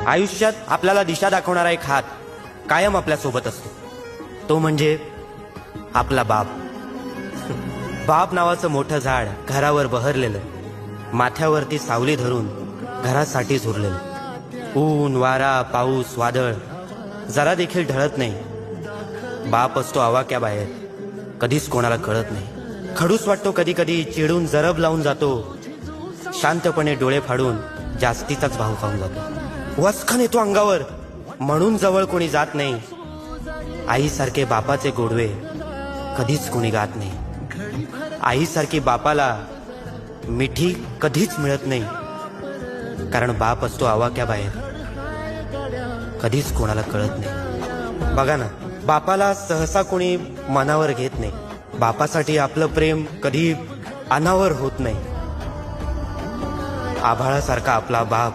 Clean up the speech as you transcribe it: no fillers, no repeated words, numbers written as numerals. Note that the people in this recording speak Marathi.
आयुष्यात आपल्याला दिशा दाखवणारा एक हात कायम आपल्या सोबत असतो, तो म्हणजे आपला बाप. बाप नावाचं मोठं झाड घरावर बहरलेलं, माथ्यावरती सावली धरून घरासाठी झुरलेलं. ऊन वारा पाऊस वादळ जरा देखील ढळत नाही. बाप असतो आवाक्या बाहेर, कधीच कोणाला कळत नाही. खडूस वाटतो कधी कधी, चिडून जरब लावून जातो, शांतपणे डोळे फाडून जास्तीचाच भाव खाऊन जातो. वसखन येतो अंगावर म्हणून जवळ कोणी जात नाही. आईसारखे बापाचे गोडवे कधीच कोणी गात नाही. आईसारखी बापाला मिठी कधीच मिळत नाही, कारण बाप असतो आवाक्या बाहेर, कधीच कोणाला कळत नाही. बघा ना, बापाला सहसा कोणी मनावर घेत नाही. बापासाठी आपलं प्रेम कधी अनावर होत नाही. आभाळासारखा आपला बाप